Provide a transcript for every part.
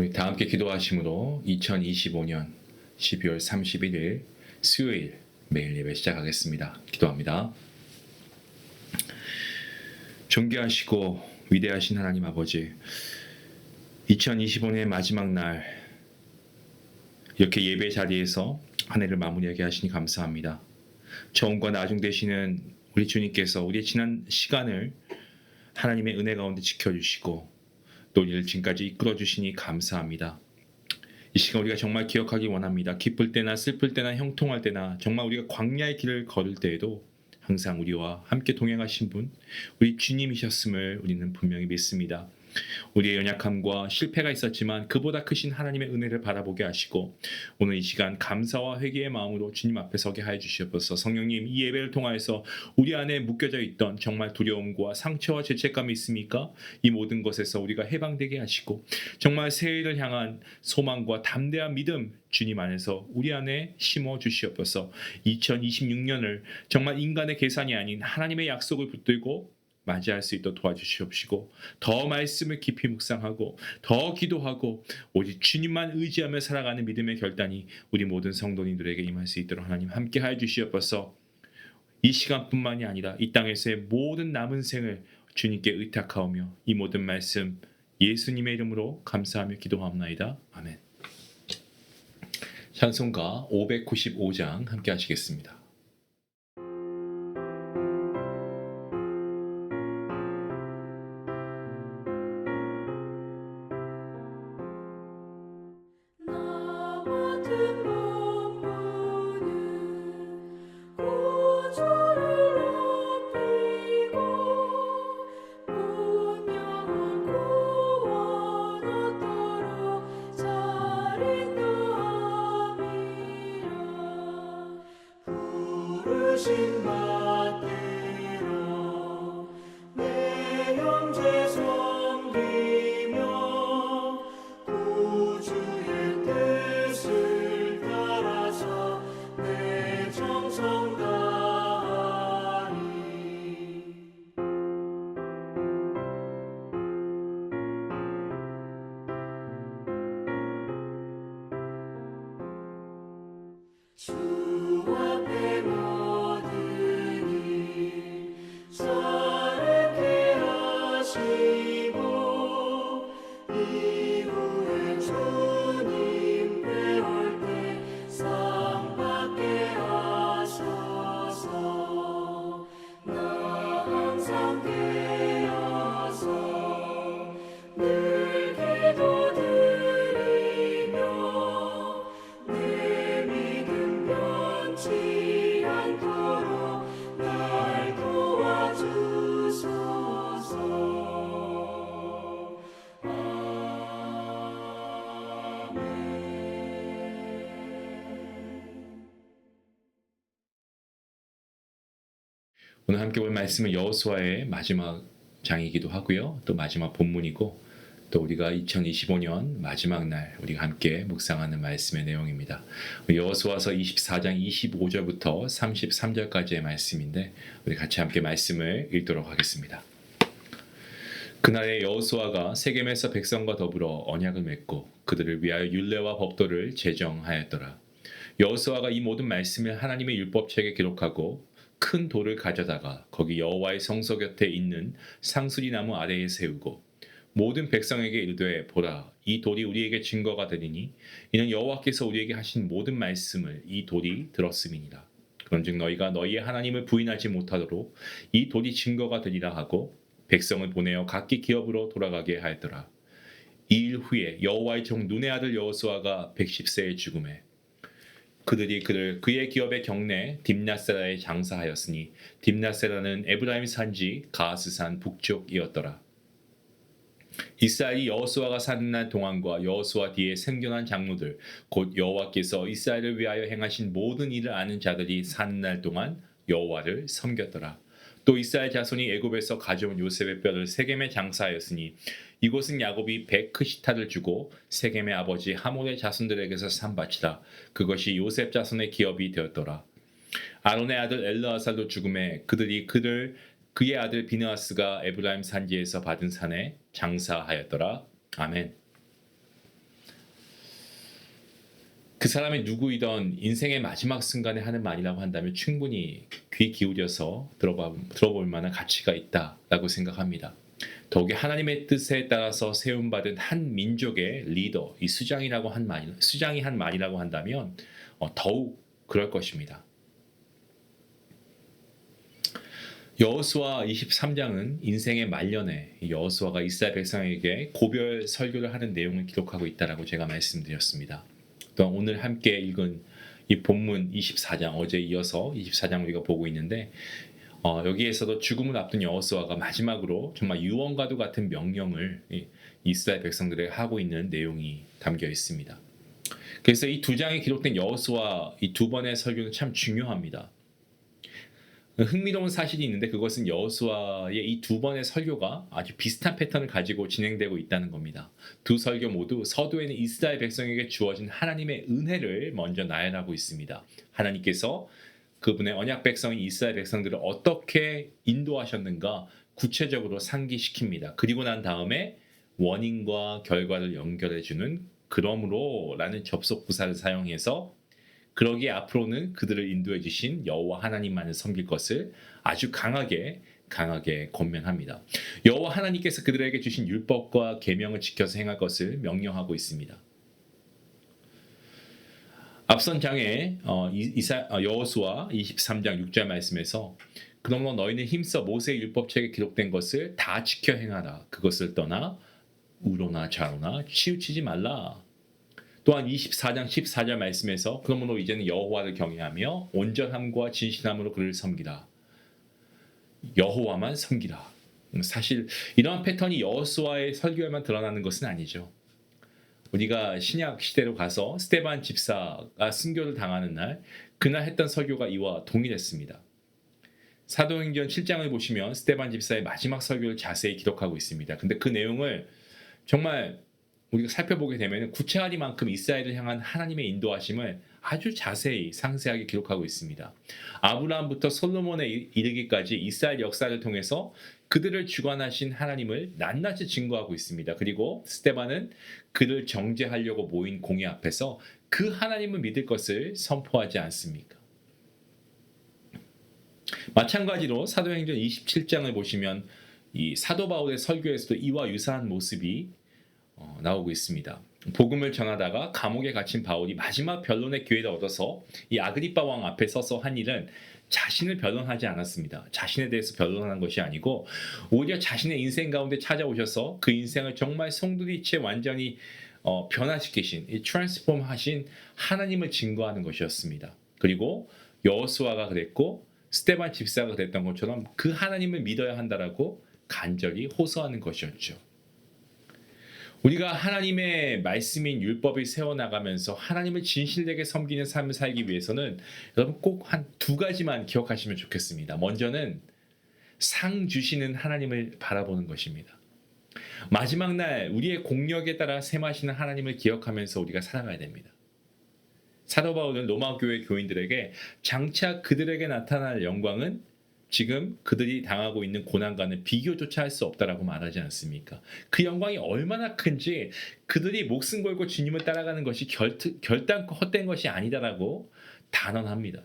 우리 다 함께 기도하심으로 2025년 12월 31일 수요일 매일 예배 시작하겠습니다. 기도합니다. 존귀하시고 위대하신 하나님 아버지, 2025년의 마지막 날 이렇게 예배 자리에서 한 해를 마무리하게 하시니 감사합니다. 처음과 나중 되시는 우리 주님께서 우리의 지난 시간을 하나님의 은혜 가운데 지켜주시고 또 우리를 지금까지 이끌어주시니 감사합니다. 이 시간 우리가 정말 기억하기 원합니다. 기쁠 때나 슬플 때나 형통할 때나 정말 우리가 광야의 길을 걸을 때에도 항상 우리와 함께 동행하신 분, 우리 주님이셨음을 우리는 분명히 믿습니다. 우리의 연약함과 실패가 있었지만 그보다 크신 하나님의 은혜를 바라보게 하시고 오늘 이 시간 감사와 회개의 마음으로 주님 앞에 서게 하여 주시옵소서. 성령님, 이 예배를 통하여서 우리 안에 묶여져 있던 정말 두려움과 상처와 죄책감이 있습니까? 이 모든 것에서 우리가 해방되게 하시고 정말 새해를 향한 소망과 담대한 믿음 주님 안에서 우리 안에 심어 주시옵소서. 2026년을 정말 인간의 계산이 아닌 하나님의 약속을 붙들고 맞이할 수 있도록 도와주시옵시고 더 말씀을 깊이 묵상하고 더 기도하고 오직 주님만 의지하며 살아가는 믿음의 결단이 우리 모든 성도님들에게 임할 수 있도록 하나님 함께 하여 주시옵소서. 이 시간뿐만이 아니라 이 땅에서의 모든 남은 생을 주님께 의탁하오며 이 모든 말씀 예수님의 이름으로 감사하며 기도하옵나이다. 아멘. 찬송가 595장 함께 하시겠습니다. 오늘 함께 볼 말씀은 여호수아의 마지막 장이기도 하고요. 또 마지막 본문이고 또 우리가 2025년 마지막 날 우리가 함께 묵상하는 말씀의 내용입니다. 여호수아서 24장 25절부터 33절까지의 말씀인데 우리 같이 함께 말씀을 읽도록 하겠습니다. 그날에 여호수아가 세겜에서 백성과 더불어 언약을 맺고 그들을 위하여 율례와 법도를 제정하였더라. 여호수아가 이 모든 말씀을 하나님의 율법책에 기록하고 큰 돌을 가져다가 거기 여호와의 성소 곁에 있는 상수리 나무 아래에 세우고 모든 백성에게 이르되 보라, 이 돌이 우리에게 증거가 되리니 이는 여호와께서 우리에게 하신 모든 말씀을 이 돌이 들었음이니라. 그런즉 너희가 너희의 하나님을 부인하지 못하도록 이 돌이 증거가 되리라 하고 백성을 보내어 각기 기업으로 돌아가게 하였더라. 이 일 후에 여호와의 종 눈의 아들 여호수아가 110세에 죽음에 그들이 그를 그의 기업의 경내 딥낫세라에 장사하였으니 딥낫세라는 에브라임 산지 가스산 북쪽이었더라. 이스라엘이 여호수아가 사는 날 동안과 여호수아 뒤에 생존한 장로들 곧 여호와께서 이스라엘을 위하여 행하신 모든 일을 아는 자들이 사는 날 동안 여호와를 섬겼더라. 또 이스라엘 자손이 애굽에서 가져온 요셉의 뼈를 세겜에 장사하였으니 이곳은 야곱이 베크시타를 주고 세겜의 아버지 하몰의 자손들에게서 산 밭이라. 그것이 요셉 자손의 기업이 되었더라. 아론의 아들 엘르아살도 죽음에 그들이 그의 아들 비느하스가 에브라임 산지에서 받은 산에 장사하였더라. 아멘. 그 사람이 누구이던 인생의 마지막 순간에 하는 말이라고 한다면 충분히 귀 기울여서 들어볼 만한 가치가 있다라고 생각합니다. 더욱이 하나님의 뜻에 따라서 세움받은 한 민족의 리더, 이 수장이 한 말이라고 한다면 더욱 그럴 것입니다. 여호수아 23장은 인생의 말년에 여호수아가 이스라엘 백성에게 고별 설교를 하는 내용을 기록하고 있다라고 제가 말씀드렸습니다. 또한 오늘 함께 읽은 이 본문 24장, 어제 이어서 24장 우리가 보고 있는데 여기에서도 죽음을 앞둔 여호수아가 마지막으로 정말 유언과도 같은 명령을 이스라엘 백성들에게 하고 있는 내용이 담겨 있습니다. 그래서 이 두 장에 기록된 여호수아 이 두 번의 설교는 참 중요합니다. 흥미로운 사실이 있는데 그것은 여호수아의 이 두 번의 설교가 아주 비슷한 패턴을 가지고 진행되고 있다는 겁니다. 두 설교 모두 서두에는 이스라엘 백성에게 주어진 하나님의 은혜를 먼저 나열하고 있습니다. 하나님께서 그분의 언약 백성인 이스라엘 백성들을 어떻게 인도하셨는가 구체적으로 상기시킵니다. 그리고 난 다음에 원인과 결과를 연결해주는 그러므로 라는 접속 부사를 사용해서 그러기에 앞으로는 그들을 인도해 주신 여호와 하나님만을 섬길 것을 아주 강하게 권면합니다. 여호와 하나님께서 그들에게 주신 율법과 계명을 지켜서 행할 것을 명령하고 있습니다. 앞선 장에 여호수아 23장 6절 말씀에서 그러므로 너희는 힘써 모세의 율법책에 기록된 것을 다 지켜 행하라. 그것을 떠나 우로나 좌로나 치우치지 말라. 또한 24장 14절 말씀에서 그러므로 이제는 여호와를 경외하며 온전함과 진실함으로 그를 섬기라. 여호와만 섬기라. 사실 이러한 패턴이 여호수아의 설교에만 드러나는 것은 아니죠. 우리가 신약 시대로 가서 스데반 집사가 순교를 당하는 날 그날 했던 설교가 이와 동일했습니다. 사도행전 7장을 보시면 스데반 집사의 마지막 설교를 자세히 기록하고 있습니다. 근데 그 내용을 정말 우리가 살펴보게 되면 구체하리만큼 이스라엘을 향한 하나님의 인도하심을 아주 자세히 상세하게 기록하고 있습니다. 아브라함부터 솔로몬에 이르기까지 이스라엘 역사를 통해서 그들을 주관하신 하나님을 낱낱이 증거하고 있습니다. 그리고 스데반은 그를 정죄하려고 모인 공회 앞에서 그 하나님을 믿을 것을 선포하지 않습니까? 마찬가지로 사도행전 27장을 보시면 이 사도 바울의 설교에서도 이와 유사한 모습이 나오고 있습니다. 복음을 전하다가 감옥에 갇힌 바울이 마지막 변론의 기회를 얻어서 이 아그리빠 왕 앞에 서서 한 일은 자신을 변론하지 않았습니다. 자신에 대해서 변론한 것이 아니고 오히려 자신의 인생 가운데 찾아오셔서 그 인생을 정말 송두리째 완전히 변화시키신, 트랜스폼 하신 하나님을 증거하는 것이었습니다. 그리고 여호수아가 그랬고 스데반 집사가 그랬던 것처럼 그 하나님을 믿어야 한다라고 간절히 호소하는 것이었죠. 우리가 하나님의 말씀인 율법을 세워나가면서 하나님을 진실되게 섬기는 삶을 살기 위해서는 여러분 꼭 한 두 가지만 기억하시면 좋겠습니다. 먼저는 상 주시는 하나님을 바라보는 것입니다. 마지막 날 우리의 공력에 따라 셈하시는 하나님을 기억하면서 우리가 살아가야 됩니다. 사도 바울은 로마 교회 교인들에게 장차 그들에게 나타날 영광은 지금 그들이 당하고 있는 고난과는 비교조차 할 수 없다라고 말하지 않습니까? 그 영광이 얼마나 큰지 그들이 목숨 걸고 주님을 따라가는 것이 결단코 헛된 것이 아니다라고 단언합니다.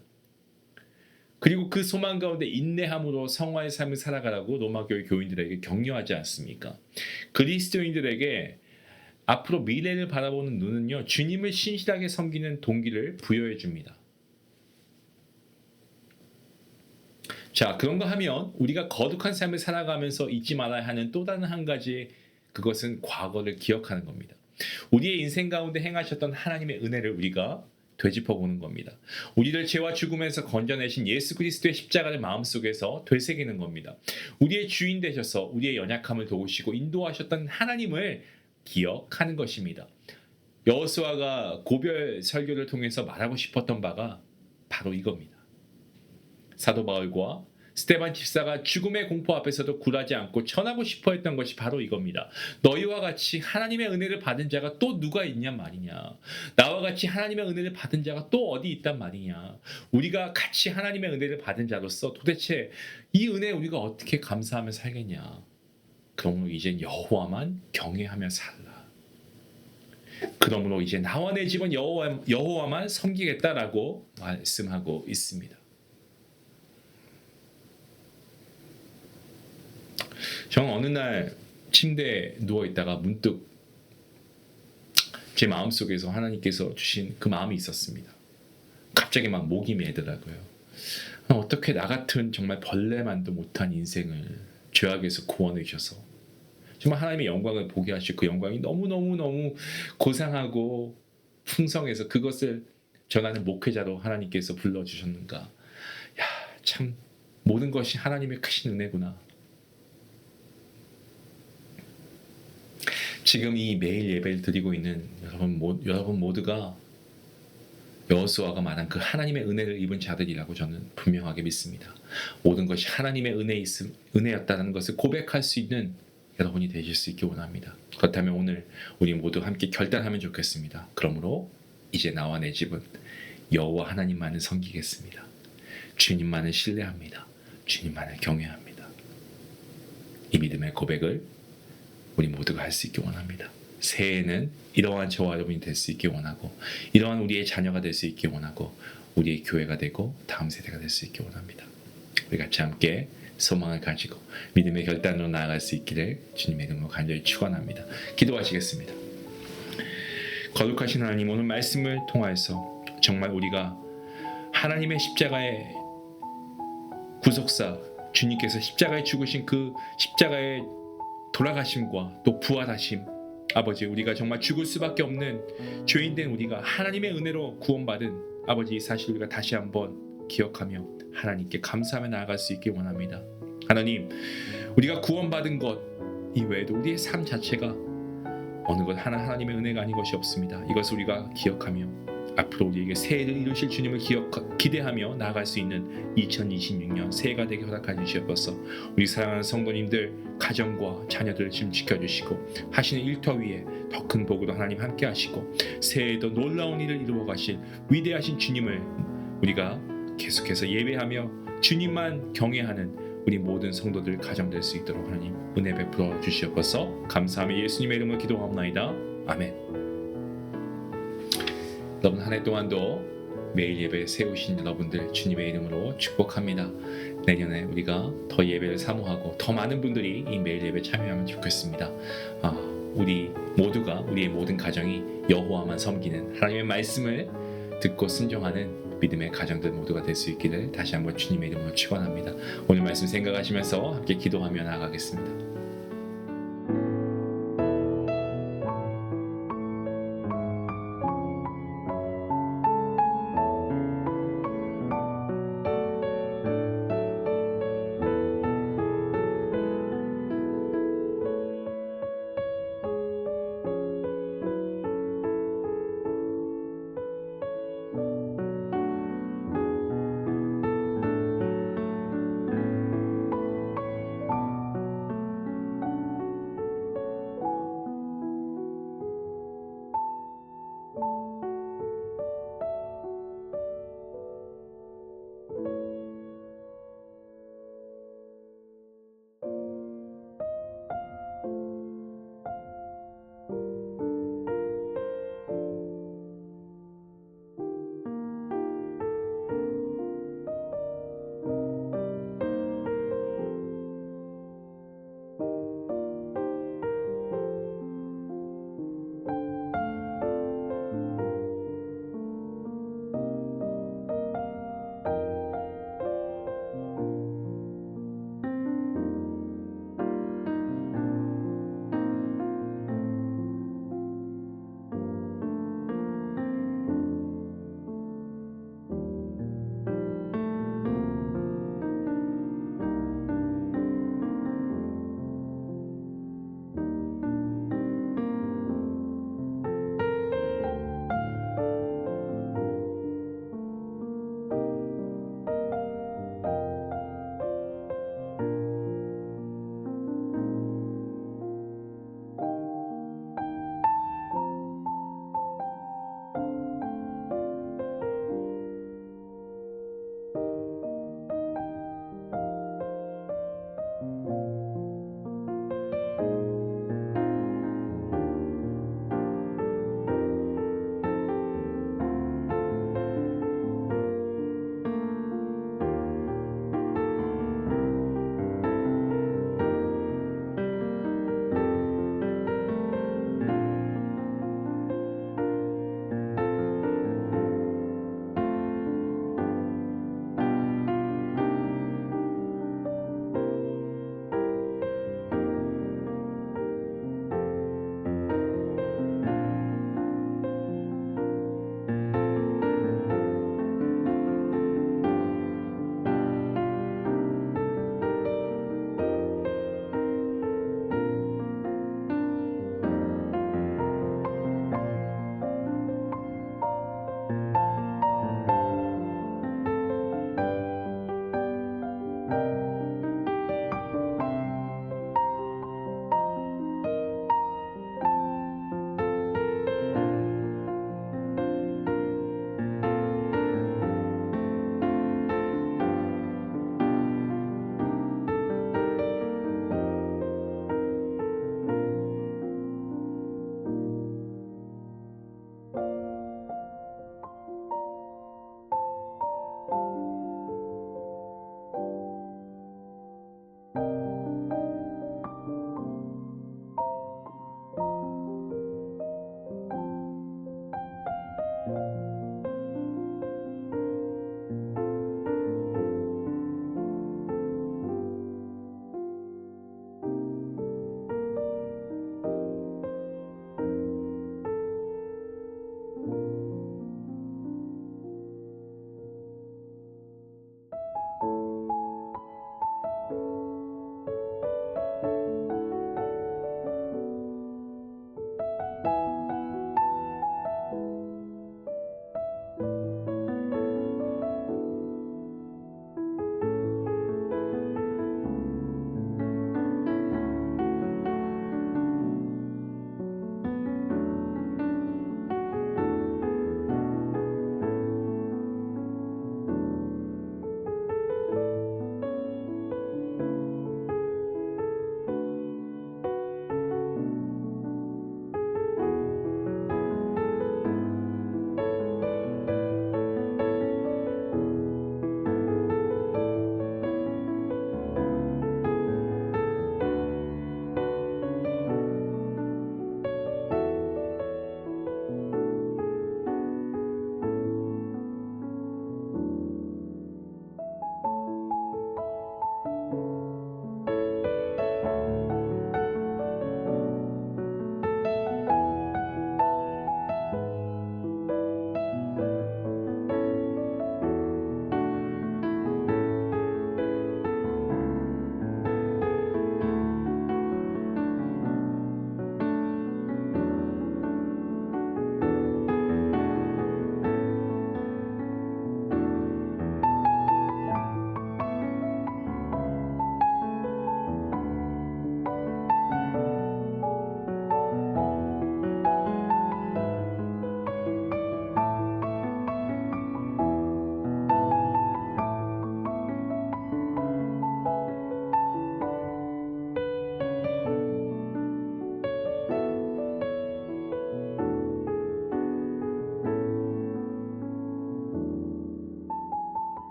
그리고 그 소망 가운데 인내함으로 성화의 삶을 살아가라고 로마교회 교인들에게 격려하지 않습니까? 그리스도인들에게 앞으로 미래를 바라보는 눈은요, 주님을 신실하게 섬기는 동기를 부여해 줍니다. 자, 그런가 하면 우리가 거룩한 삶을 살아가면서 잊지 말아야 하는 또 다른 한 가지, 그것은 과거를 기억하는 겁니다. 우리의 인생 가운데 행하셨던 하나님의 은혜를 우리가 되짚어보는 겁니다. 우리를 죄와 죽음에서 건져내신 예수 그리스도의 십자가를 마음속에서 되새기는 겁니다. 우리의 주인 되셔서 우리의 연약함을 도우시고 인도하셨던 하나님을 기억하는 것입니다. 여호수아가 고별 설교를 통해서 말하고 싶었던 바가 바로 이겁니다. 사도 바울과 스데반 집사가 죽음의 공포 앞에서도 굴하지 않고 전하고 싶어 했던 것이 바로 이겁니다. 너희와 같이 하나님의 은혜를 받은 자가 또 누가 있냔 말이냐. 나와 같이 하나님의 은혜를 받은 자가 또 어디 있단 말이냐. 우리가 같이 하나님의 은혜를 받은 자로서 도대체 이 은혜에 우리가 어떻게 감사하며 살겠냐. 그러므로 이젠 여호와만 경외하며 살라. 그러므로 이제 나와 내 집은 여호와만 섬기겠다라고 말씀하고 있습니다. 저는 어느 날 침대에 누워 있다가 문득 제 마음속에서 하나님께서 주신 그 마음이 있었습니다. 갑자기 막 목이 메더라고요. 어떻게 나 같은 정말 벌레만도 못한 인생을 죄악에서 구원해 주셔서 정말 하나님의 영광을 보게 하시고 그 영광이 너무너무너무 고상하고 풍성해서 그것을 전하는 목회자로 하나님께서 불러주셨는가. 야, 참 모든 것이 하나님의 크신 은혜구나. 지금 이 매일 예배를 드리고 있는 여러분 모두가 여호수아가 말한 그 하나님의 은혜를 입은 자들이라고 저는 분명하게 믿습니다. 모든 것이 하나님의 은혜였다는 것을 고백할 수 있는 여러분이 되실 수 있기 원합니다. 그렇다면 오늘 우리 모두 함께 결단하면 좋겠습니다. 그러므로 이제 나와 내 집은 여호와 하나님만을 섬기겠습니다. 주님만을 신뢰합니다. 주님만을 경외합니다. 이 믿음의 고백을 우리 모두가 할 수 있기 원합니다. 새해에는 이러한 저와 여러분이 될 수 있기 원하고 이러한 우리의 자녀가 될 수 있기 원하고 우리의 교회가 되고 다음 세대가 될 수 있기 원합니다. 우리 같이 함께 소망을 가지고 믿음의 결단으로 나아갈 수 있기를 주님의 이름으로 간절히 축원합니다. 기도하시겠습니다. 거룩하신 하나님, 오늘 말씀을 통하여서 정말 우리가 하나님의 십자가의 구속사 주님께서 십자가에 죽으신 그 십자가의 돌아가심과 또 부활하심, 아버지 우리가 정말 죽을 수밖에 없는 죄인된 우리가 하나님의 은혜로 구원받은 아버지 사실 우리가 다시 한번 기억하며 하나님께 감사하며 나아갈 수 있길 원합니다. 하나님, 우리가 구원받은 것 이외에도 우리의 삶 자체가 어느 것 하나 하나님의 은혜가 아닌 것이 없습니다. 이것을 우리가 기억하며 앞으로 우리에게 새해를 이루실 주님을 기대하며 나아갈 수 있는 2026년 새해가 되게 허락해 주시옵소서. 우리 사랑하는 성도님들 가정과 자녀들을 지금 지켜주시고 하시는 일터 위에 더 큰 복으로 하나님 함께 하시고 새해에도 놀라운 일을 이루어 가실 위대하신 주님을 우리가 계속해서 예배하며 주님만 경외하는 우리 모든 성도들 가정될 수 있도록 하나님 은혜 베풀어 주시옵소서. 감사하며 예수님의 이름으로 기도하옵나이다. 아멘. 여러분 한 해 동안도 매일 예배 세우신 여러분들 주님의 이름으로 축복합니다. 내년에 우리가 더 예배를 사모하고 더 많은 분들이 이 매일 예배 참여하면 좋겠습니다. 우리 모두가 우리의 모든 가정이 여호와만 섬기는 하나님의 말씀을 듣고 순종하는 믿음의 가정들 모두가 될 수 있기를 다시 한번 주님의 이름으로 축원합니다. 오늘 말씀 생각하시면서 함께 기도하며 나아가겠습니다.